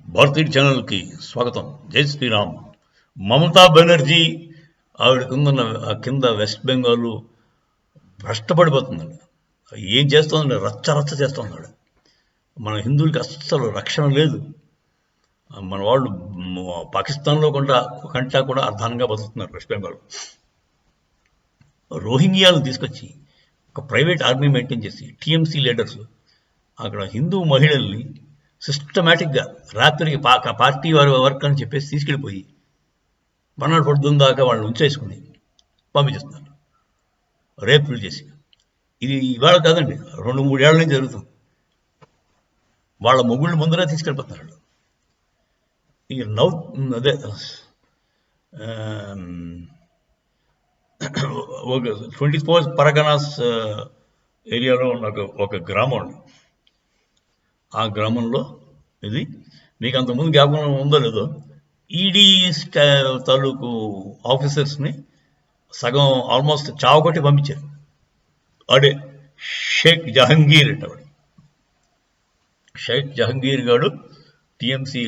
భారతీయ ఛానల్కి స్వాగతం. జై శ్రీరామ్. మమతా బెనర్జీ ఆవిడకున్న కింద వెస్ట్ బెంగాల్ భ్రష్టపడిపోతుందండి. ఏం చేస్తుందండి? రచ్చ రచ్చ చేస్తున్నాడు. మన హిందువులకి అస్సలు రక్షణ లేదు. మన వాళ్ళు పాకిస్తాన్లో కంటా కూడా అర్ధానంగా బతుకుతున్నారు. వెస్ట్ బెంగాల్ రోహింగ్యాలను తీసుకొచ్చి ఒక ప్రైవేట్ ఆర్మీ మెయింటైన్ చేసి టీఎంసీ లీడర్స్ అక్కడ హిందూ మహిళల్ని సిస్టమేటిక్గా రాత్రికి పార్టీ వారి వర్క్ అని చెప్పేసి తీసుకెళ్ళిపోయి మన్నాడు పొద్దున్న దాకా వాళ్ళని ఉంచేసుకుని పంపించేస్తున్నారు, రేపులు చేసి. ఇది ఇవాళ కాదండి, 2-3 ఏళ్ళ నుంచి జరుగుతుంది. వాళ్ళ మొగుళ్ళు ముందరే తీసుకెళ్ళిపోతున్నారు. ఇక అదే ఒక 24 పరగనాస్ ఏరియాలో ఉన్న ఒక గ్రామం అండి. ఆ గ్రామంలో ఇది మీకు అంతకుముందు జ్ఞాపకం ఉందో లేదో, ఈడీ తాలూకు ఆఫీసర్స్ని సగం ఆల్మోస్ట్ చావకొట్టి పంపించారు. వాడే షేక్ జహంగీర్ అంటవాడు. షేక్ జహంగీర్ గారు టీఎంసీ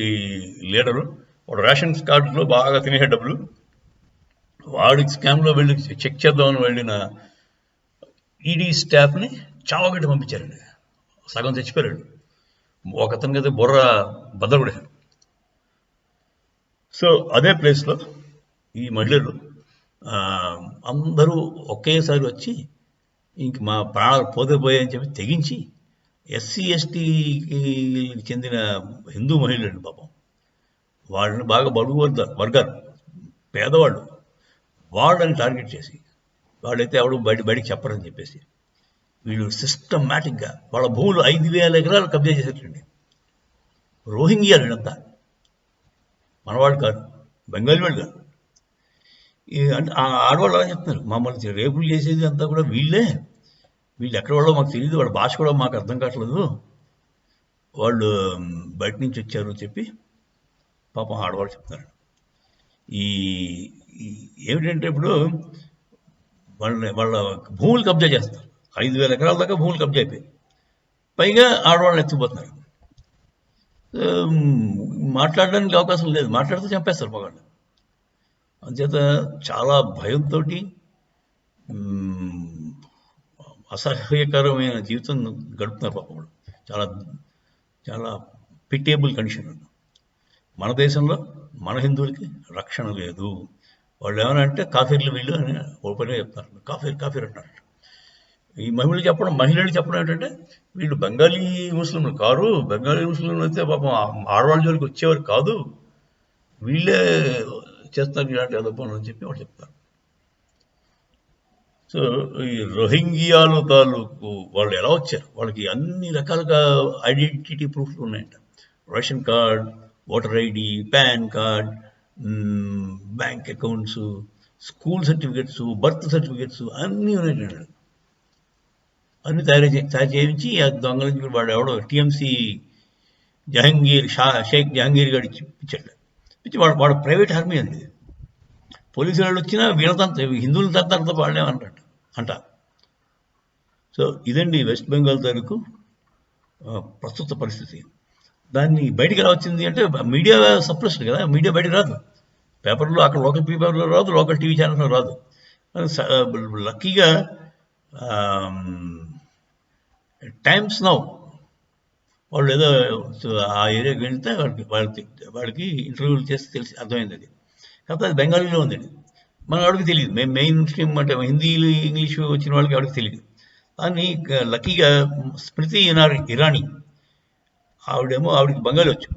లీడరు. వాడు రేషన్ కార్డులో బాగా తినే డబ్బులు. వాడికి స్కామ్లో వెళ్ళి చెక్ చేద్దామని వెళ్ళిన ఈడీ స్టాఫ్ని చావగట్టి పంపించారండి. సగం చచ్చిపోయాడు. ఒకతనికి అయితే బుర్ర బద్దలుడే. సో అదే ప్లేస్లో ఈ మహిళలు అందరూ ఒకేసారి వచ్చి ఇంక మా ప్రాణాలు పోయాయని చెప్పి తెగించి ఎస్సీ ఎస్టీకి చెందిన హిందూ మహిళలు పాపం వాళ్ళని బాగా బడుగు వర్గాలు, పేదవాళ్ళు, వాళ్ళని టార్గెట్ చేసి వాళ్ళైతే ఎవడు బయటికి చెప్పరని చెప్పేసి వీళ్ళు సిస్టమేటిక్గా వాళ్ళ భూములు 5,000 ఎకరాలు కబ్జా చేసేటండి. రోహింగ్యాలు వీళ్ళంతా మనవాళ్ళు కాదు, బెంగాలీ వాళ్ళు కాదు. అంటే ఆడవాళ్ళు అలా చెప్తున్నారు, మమ్మల్ని రేపులు చేసేది అంతా కూడా వీళ్ళు ఎక్కడ వాళ్ళో మాకు తెలియదు, వాళ్ళ భాష కూడా మాకు అర్థం కావట్లేదు, వాళ్ళు బయట నుంచి వచ్చారు చెప్పి పాపం ఆడవాళ్ళు చెప్తున్నారు. ఏమిటంటే ఇప్పుడు వాళ్ళ భూములు కబ్జా చేస్తారు. 5,000 ఎకరాల దాకా భూములు కబ్జా అయిపోయి పైగా ఆడవాళ్ళని ఎత్తిపోతున్నారు. మాట్లాడడానికి అవకాశం లేదు, మాట్లాడితే చంపేస్తారు మగాళ్ళు. అంచేత చాలా భయంతో అసహ్యకరమైన జీవితం గడుపుతున్నారు పాపం వాళ్ళు. చాలా చాలా పిటేబుల్ కండిషన్. మన దేశంలో మన హిందువులకి రక్షణ లేదు. వాళ్ళు ఏమైనా అంటే కాఫీర్లు వీళ్ళు అని ఓపెన్గా చెప్తారు, కాఫీర్ అంటారు. ఈ మహిళలు చెప్పడం ఏంటంటే వీళ్ళు బెంగాలీ ముస్లింలు కారు, బెంగాలీ ముస్లింలు అయితే పాపం ఆడవాళ్ళ జోలికి వచ్చేవారు కాదు, వీళ్ళే చేస్తారు ఇలాంటి అదపనులు అని చెప్పి వాళ్ళు చెప్తారు. సో ఈ రోహింగ్యాలు తాలూకు వాళ్ళు ఎలా వచ్చారు, వాళ్ళకి అన్ని రకాలుగా ఐడెంటిటీ ప్రూఫ్లు ఉన్నాయంట. Ration card, voter ID, pan card, bank accounts, school certificates, birth certificates అన్నీ ఉన్నాయండి. అన్ని తయారు చేయించి ఆ దొంగలించి వాడు ఎవడో టీఎంసీ షేక్ జహంగీర్ గారు ఇచ్చాడు. ఇచ్చి వాడు ప్రైవేట్ ఆర్మీ అండి. పోలీసు వాళ్ళు వచ్చినా వీళ్ళంతా హిందువుల తంతా వాళ్ళే అంట. సో ఇదండి వెస్ట్ బెంగాల్ తాలూకు ప్రస్తుత పరిస్థితి. దాన్ని బయటికి ఎలా వచ్చింది అంటే మీడియా సప్రెస్డ్ కదా, మీడియా బయటకు రాదు. పేపర్లో అక్కడ లోకల్ పేపర్లో రాదు, లోకల్ టీవీ ఛానల్లో రాదు. లక్కీగా టైమ్స్ నౌ వాళ్ళు ఏదో ఆ ఏరియాకి వెళ్తే వాళ్ళకి ఇంటర్వ్యూలు చేస్తే తెలిసి అర్థమైంది. అది కాకపోతే అది బెంగాలీలో ఉందండి. మన వాడికి తెలియదు. మేము మెయిన్ స్ట్రీమ్ అంటే హిందీ ఇంగ్లీష్ వచ్చిన వాళ్ళకి ఎవరికి తెలియదు. దాన్ని లక్కీగా స్మృతి ఇరానీ ఆవిడికి బెంగాలీ వచ్చు.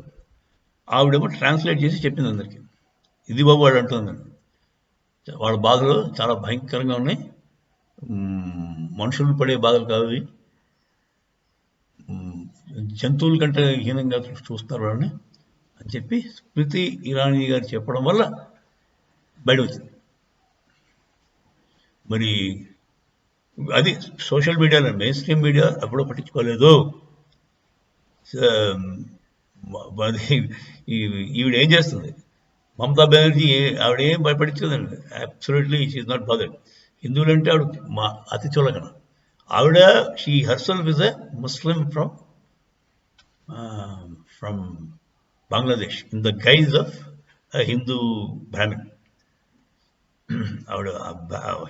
ఆవిడేమో ట్రాన్స్లేట్ చేసి చెప్పింది అందరికీ. ఇది బాబు వాడు అంటుందండి, వాళ్ళ బాధలు చాలా భయంకరంగా ఉన్నాయి, మనుషులు పడే బాధలు కావు, జంతువుల కంటే హీనంగా చూస్తారు వాళ్ళని అని చెప్పి స్మృతి ఇరానీ గారు చెప్పడం వల్ల బయట వచ్చింది. మరి అది సోషల్ మీడియాలో, మెయిన్ స్ట్రీమ్ మీడియా ఎప్పుడో పట్టించుకోలేదు. ఈవిడ ఏం చేస్తుంది, మమతా బెనర్జీ ఆవిడేం భయపడించదండి. Absolutely she not bothered. హిందువులంటే ఆవిడ అతి చులకన. ఆవిడ she herself is a Muslim from Bangladesh in the guise of Hindu Brahmin. ఆవిడ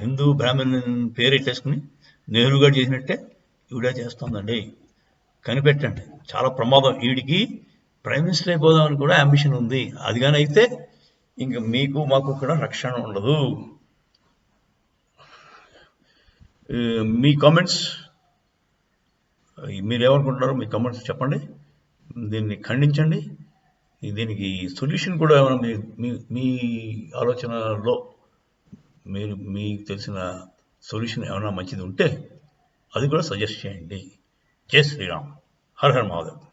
హిందూ బ్రాహ్మణ్ పేరెట్టేసుకుని నెహ్రూ గారు చేసినట్టే ఈవిడ చేస్తుందండి. కనిపెట్టండి, చాలా ప్రమాదం. వీడికి ప్రైమ్ మినిస్టర్ అయిపోదామని కూడా అంబిషన్ ఉంది. అది కానీ అయితే ఇంక మీకు మాకు కూడా రక్షణ ఉండదు. మీ కామెంట్స్, మీరేమనుకుంటున్నారో మీ కామెంట్స్ చెప్పండి. దీన్ని ఖండించండి. దీనికి సొల్యూషన్ కూడా ఏమైనా మీ ఆలోచనలో మీకు తెలిసిన సొల్యూషన్ ఏమైనా మంచిది ఉంటే అది కూడా సజెస్ట్ చేయండి. జై శ్రీరామ్. Her her Mahadev.